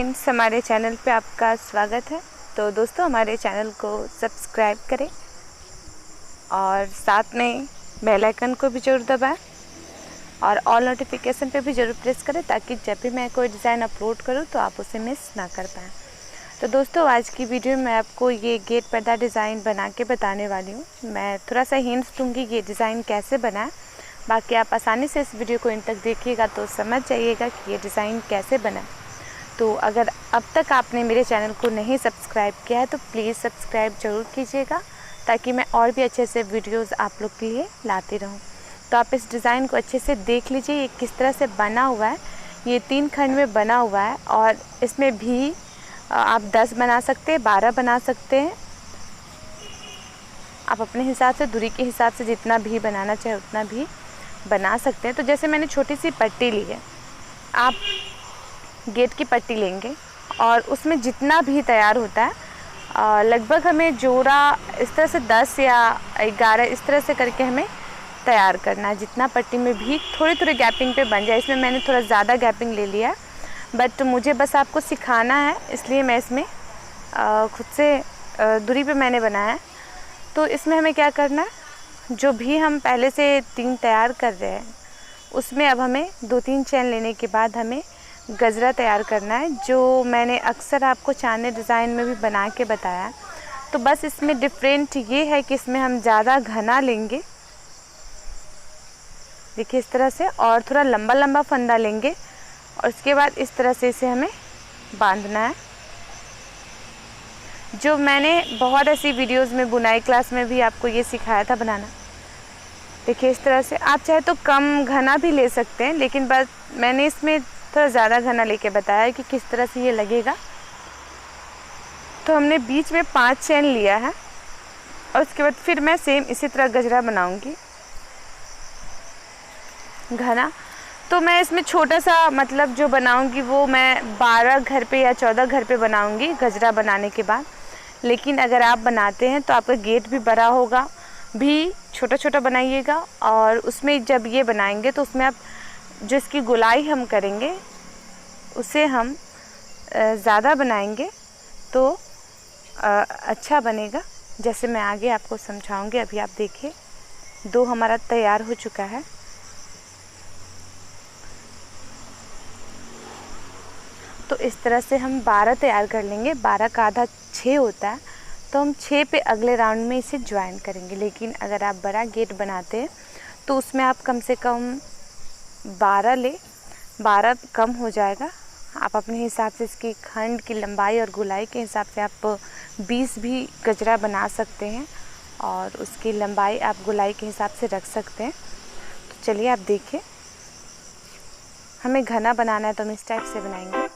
Friends, हमारे channel पे आपका स्वागत है। तो दोस्तों, हमारे चैनल को सब्सक्राइब करें और साथ में बेल आइकन को भी ज़रूर दबाएं और ऑल नोटिफिकेशन पे भी ज़रूर प्रेस करें ताकि जब भी मैं कोई डिज़ाइन अपलोड करूं तो आप उसे मिस ना कर पाएँ। तो दोस्तों, आज की वीडियो में आपको ये गेट पर्दा डिज़ाइन बना के बताने वाली हूँ। मैं थोड़ा सा हिंट्स दूँगी ये डिज़ाइन कैसे बनाएं, बाकी आप आसानी से इस वीडियो को इन तक देखिएगा तो समझ जाइएगा कि ये डिज़ाइन कैसे बनाए। तो अगर अब तक आपने मेरे चैनल को नहीं सब्सक्राइब किया है तो प्लीज़ सब्सक्राइब ज़रूर कीजिएगा ताकि मैं और भी अच्छे से वीडियोस आप लोग के लिए लाती रहूं। तो आप इस डिज़ाइन को अच्छे से देख लीजिए, ये किस तरह से बना हुआ है। ये 3 खंड में बना हुआ है और इसमें भी आप 10 बना सकते हैं, 12 बना सकते हैं। आप अपने हिसाब से, दूरी के हिसाब से जितना भी बनाना चाहे उतना भी बना सकते हैं। तो जैसे मैंने छोटी सी पट्टी ली है, आप गेट की पट्टी लेंगे और उसमें जितना भी तैयार होता है लगभग हमें जोड़ा इस तरह से 10 या 11 इस तरह से करके हमें तैयार करना है। जितना पट्टी में भी थोड़ी थोड़ी गैपिंग पे बन जाए। इसमें मैंने थोड़ा ज़्यादा गैपिंग ले लिया, बट मुझे बस आपको सिखाना है इसलिए मैं इसमें खुद से दूरी पे मैंने बनाया है। तो इसमें हमें क्या करना है, जो भी हम पहले से 3 तैयार कर रहे हैं उसमें अब हमें 2-3 चैन लेने के बाद हमें गजरा तैयार करना है, जो मैंने अक्सर आपको चांदनी डिज़ाइन में भी बना के बताया। तो बस इसमें डिफरेंट ये है कि इसमें हम ज़्यादा घना लेंगे, देखिए इस तरह से, और थोड़ा लंबा लंबा फंदा लेंगे और उसके बाद इस तरह से इसे हमें बांधना है। जो मैंने बहुत ऐसी वीडियोस में बुनाई क्लास में भी आपको ये सिखाया था बनाना। देखिए इस तरह से आप चाहे तो कम घना भी ले सकते हैं, लेकिन बस मैंने इसमें थोड़ा ज़्यादा घना लेके बताया है कि किस तरह से ये लगेगा। तो हमने बीच में 5 चैन लिया है और उसके बाद फिर मैं सेम इसी तरह गजरा बनाऊंगी घना। तो मैं इसमें छोटा सा मतलब जो बनाऊंगी वो मैं 12 घर पे या 14 घर पे बनाऊंगी गजरा बनाने के बाद। लेकिन अगर आप बनाते हैं तो आपका गेट भी बड़ा होगा, भी छोटा छोटा बनाइएगा। और उसमें जब ये बनाएंगे तो उसमें आप जो इसकी गोलाई हम करेंगे उसे हम ज़्यादा बनाएंगे तो अच्छा बनेगा। जैसे मैं आगे आपको समझाऊंगी। अभी आप देखिए 2 हमारा तैयार हो चुका है। तो इस तरह से हम 12 तैयार कर लेंगे। 12 का आधा 6 होता है, तो हम 6 पे अगले राउंड में इसे ज्वाइन करेंगे। लेकिन अगर आप बड़ा गेट बनाते हैं तो उसमें आप कम से कम 12 ले, 12 कम हो जाएगा। आप अपने हिसाब से इसकी खंड की लंबाई और गोलाई के हिसाब से आप 20 भी गजरा बना सकते हैं और उसकी लंबाई आप गोलाई के हिसाब से रख सकते हैं। तो चलिए आप देखिए, हमें घना बनाना है तो हम इस टाइप से बनाएंगे।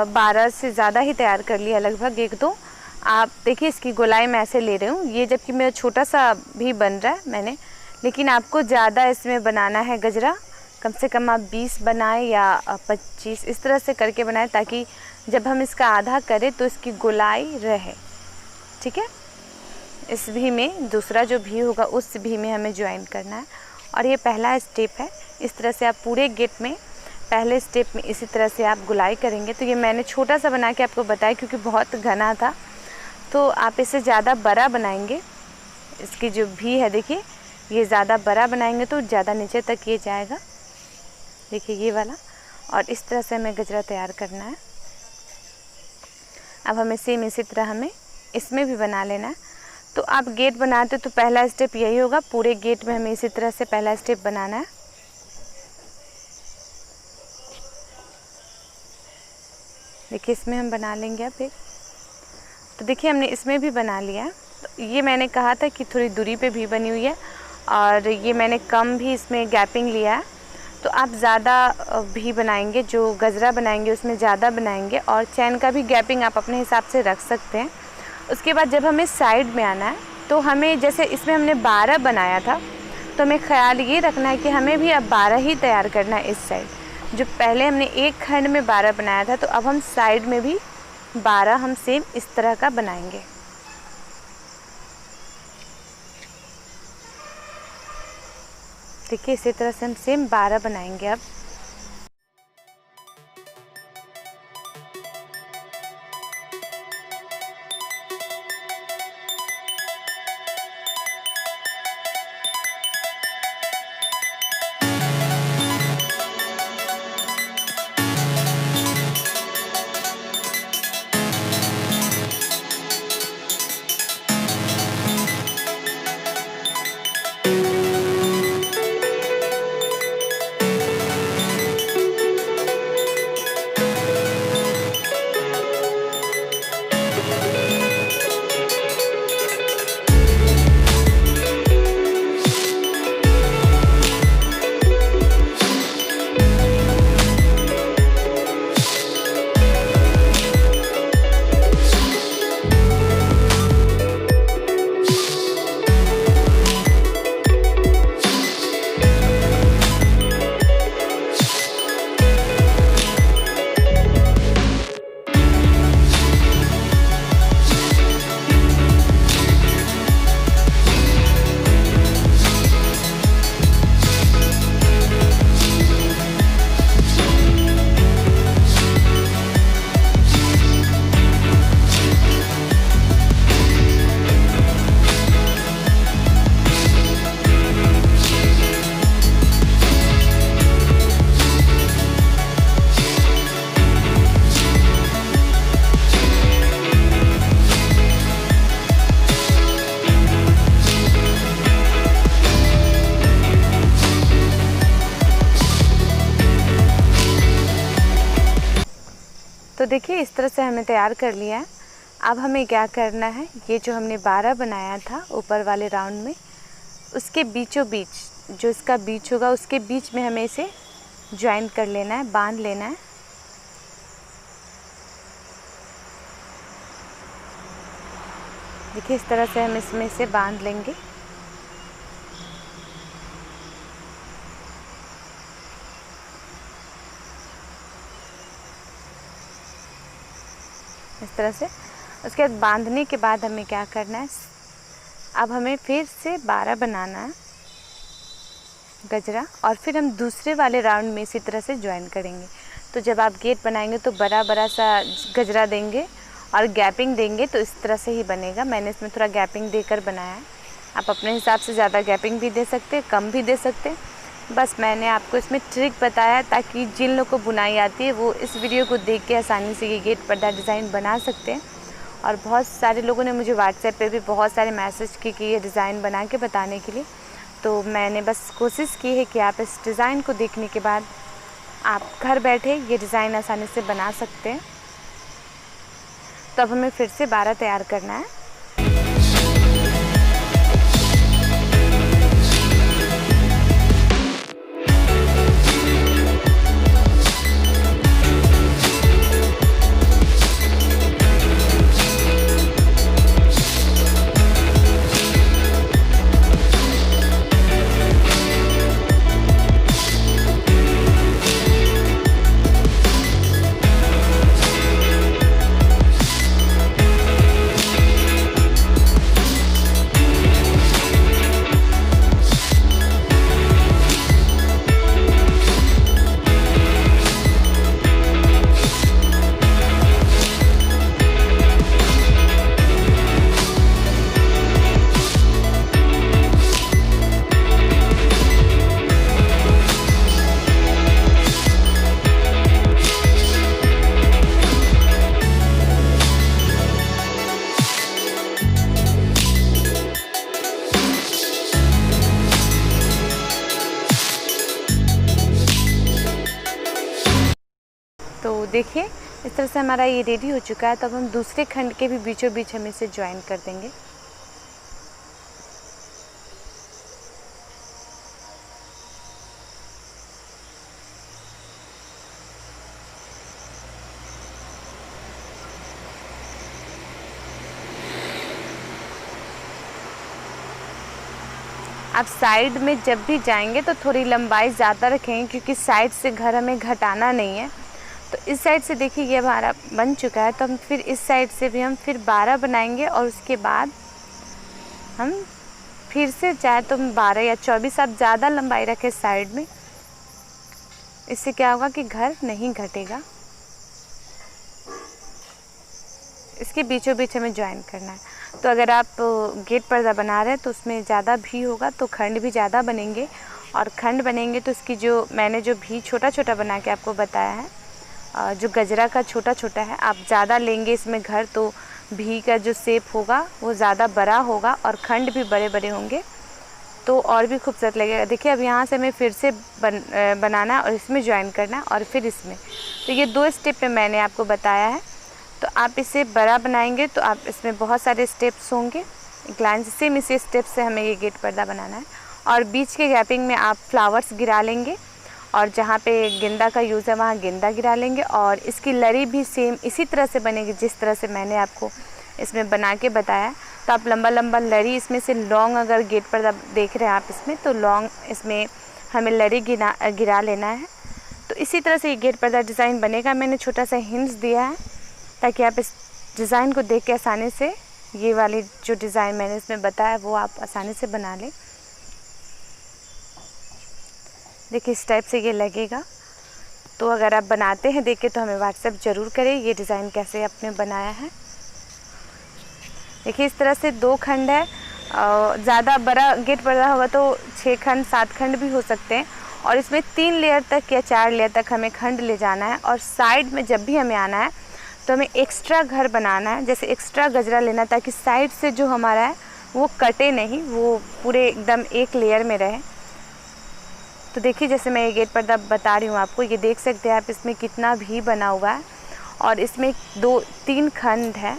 12 से ज़्यादा ही तैयार कर लिया, लगभग 1-2। आप देखिए इसकी गोलाई मैं ऐसे ले रही हूँ, ये जबकि मेरा छोटा सा भी बन रहा है मैंने, लेकिन आपको ज़्यादा इसमें बनाना है गजरा। कम से कम आप 20 बनाएं या 25, इस तरह से करके बनाएं, ताकि जब हम इसका आधा करें तो इसकी गोलाई रहे। ठीक है, इस भी में दूसरा जो भी होगा उस भी में हमें ज्वाइन करना है। और ये पहला स्टेप है। इस तरह से आप पूरे गेट में पहले स्टेप में इसी तरह से आप गुलाई करेंगे। तो ये मैंने छोटा सा बना के आपको बताया क्योंकि बहुत घना था, तो आप इसे ज़्यादा बड़ा बनाएंगे। इसकी जो भी है देखिए, ये ज़्यादा बड़ा बनाएंगे तो ज़्यादा नीचे तक ये जाएगा, देखिए ये वाला। और इस तरह से हमें गजरा तैयार करना है। अब हमें सेम इसी तरह हमें इसमें भी बना लेना है। तो आप गेट बनाते तो पहला स्टेप यही होगा, पूरे गेट में हमें इसी तरह से पहला स्टेप बनाना है। देखिए इसमें हम बना लेंगे अब एक। तो देखिए हमने इसमें भी बना लिया। तो ये मैंने कहा था कि थोड़ी दूरी पे भी बनी हुई है, और ये मैंने कम भी इसमें गैपिंग लिया है। तो आप ज़्यादा भी बनाएंगे, जो गजरा बनाएंगे उसमें ज़्यादा बनाएंगे, और चैन का भी गैपिंग आप अपने हिसाब से रख सकते हैं। उसके बाद जब हमें साइड में आना है, तो हमें जैसे इसमें हमने 12 बनाया था, तो हमें ख्याल ये रखना है कि हमें भी अब 12 ही तैयार करना है इस साइड। जो पहले हमने एक खंड में 12 बनाया था, तो अब हम साइड में भी 12 हम सेम इस तरह का बनाएंगे। देखिए इसी तरह से हम सेम 12 बनाएंगे अब। तो देखिए इस तरह से हमने तैयार कर लिया है। अब हमें क्या करना है, ये जो हमने 12 बनाया था ऊपर वाले राउंड में, उसके बीचों बीच जो इसका बीच होगा उसके बीच में हमें इसे ज्वाइन कर लेना है, बांध लेना है। देखिए इस तरह से हम इसमें से बांध लेंगे। इस तरह से उसके बाद बांधने के बाद हमें क्या करना है, अब हमें फिर से 12 बनाना है गजरा, और फिर हम दूसरे वाले राउंड में इसी तरह से ज्वाइन करेंगे। तो जब आप गेट बनाएंगे तो बड़ा बड़ा सा गजरा देंगे और गैपिंग देंगे, तो इस तरह से ही बनेगा। मैंने इसमें थोड़ा गैपिंग देकर बनाया है, आप अपने हिसाब से ज़्यादा गैपिंग भी दे सकते हैं, कम भी दे सकते हैं। बस मैंने आपको इसमें ट्रिक बताया ताकि जिन लोगों को बुनाई आती है वो इस वीडियो को देख के आसानी से ये गेट पर्दा डिज़ाइन बना सकते हैं। और बहुत सारे लोगों ने मुझे व्हाट्सएप पे भी बहुत सारे मैसेज किए कि ये डिज़ाइन बना के बताने के लिए, तो मैंने बस कोशिश की है कि आप इस डिज़ाइन को देखने के बाद आप घर बैठे ये डिज़ाइन आसानी से बना सकते हैं। तब हमें फिर से 12 तैयार करना है। देखिए इस तरह से हमारा ये रेडी हो चुका है। तो अब हम दूसरे खंड के भी बीचों बीच हम इसे ज्वाइन कर देंगे। आप साइड में जब भी जाएंगे तो थोड़ी लंबाई ज़्यादा रखेंगे, क्योंकि साइड से घर हमें घटाना नहीं है। तो इस साइड से देखिए ये हमारा बन चुका है। तो हम फिर इस साइड से भी हम फिर 12 बनाएंगे और उसके बाद हम फिर से चाहे तो हम 12 या 24 आप ज़्यादा लंबाई रखें साइड में। इससे क्या होगा कि घर नहीं घटेगा। इसके बीचों बीच हमें ज्वाइन करना है। तो अगर आप गेट पर्दा बना रहे हैं तो उसमें ज़्यादा भी होगा तो खंड भी ज़्यादा बनेंगे, और खंड बनेंगे तो इसकी जो मैंने जो भी छोटा छोटा बना के आपको बताया है, जो गजरा का छोटा छोटा है, आप ज़्यादा लेंगे इसमें घर तो भी का जो शेप होगा वो ज़्यादा बड़ा होगा और खंड भी बड़े बड़े होंगे तो और भी खूबसूरत लगेगा। देखिए अब यहाँ से हमें फिर से बनाना और इसमें ज्वाइन करना और फिर इसमें। तो ये 2 स्टेप में मैंने आपको बताया है। तो आप इसे बड़ा बनाएंगे तो आप इसमें बहुत सारे स्टेप्स होंगे। एक लाइन से सेम इसी स्टेप से हमें ये गेट पर्दा बनाना है। और बीच के गैपिंग में आप फ्लावर्स गिरा लेंगे, और जहाँ पे गेंदा का यूज़ है वहाँ गेंदा गिरा लेंगे। और इसकी लड़ी भी सेम इसी तरह से बनेगी जिस तरह से मैंने आपको इसमें बना के बताया। तो आप लंबा लंबा लड़ी इसमें से लॉन्ग, अगर गेट पर्दा देख रहे हैं आप इसमें, तो लॉन्ग इसमें हमें लड़ी गिरा लेना है। तो इसी तरह से ये गेट पर्दा डिज़ाइन बनेगा। मैंने छोटा सा हिंट्स दिया है ताकि आप इस डिज़ाइन को देख के आसानी से ये वाली जो डिज़ाइन मैंने इसमें बताया वो आप आसानी से बना लें। देखिए इस टाइप से ये लगेगा। तो अगर आप बनाते हैं देख के तो हमें व्हाट्सएप ज़रूर करें ये डिज़ाइन कैसे आपने बनाया है। देखिए इस तरह से 2 खंड है। ज़्यादा बड़ा गेट पर्दा होगा तो 6 खंड 7 खंड भी हो सकते हैं। और इसमें 3 लेयर तक या 4 लेयर तक हमें खंड ले जाना है। और साइड में जब भी हमें आना है तो हमें एक्स्ट्रा घर बनाना है, जैसे एक्स्ट्रा गजरा लेना, ताकि साइड से जो हमारा है वो कटे नहीं, वो पूरे एकदम एक लेयर में रहे। तो देखिए जैसे मैं ये गेट पर्दा बता रही हूँ आपको, ये देख सकते हैं आप इसमें कितना भी बना हुआ है। और इसमें 2-3 खंड है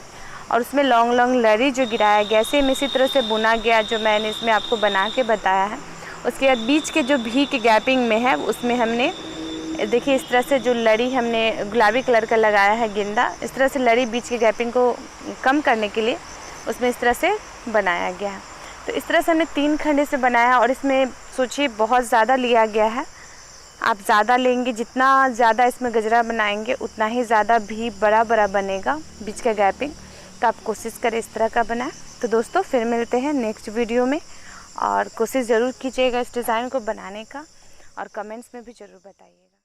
और उसमें लॉन्ग लॉन्ग लड़ी जो गिराया गया सेम इसी तरह से बुना गया जो मैंने इसमें आपको बना के बताया है। उसके बाद बीच के जो भी के गैपिंग में है उसमें हमने देखिए इस तरह से जो लड़ी हमने गुलाबी कलर का लगाया है गेंदा, इस तरह से लड़ी बीच के गैपिंग को कम करने के लिए उसमें इस तरह से बनाया गया है। तो इस तरह से हमने 3 खंड से बनाया और इसमें सोचिए बहुत ज़्यादा लिया गया है। आप ज़्यादा लेंगे, जितना ज़्यादा इसमें गजरा बनाएंगे उतना ही ज़्यादा भी बड़ा बड़ा बनेगा बीच का गैपिंग। तो आप कोशिश करें इस तरह का बनाएं। तो दोस्तों फिर मिलते हैं नेक्स्ट वीडियो में, और कोशिश ज़रूर कीजिएगा इस डिज़ाइन को बनाने का, और कमेंट्स में भी ज़रूर बताइएगा।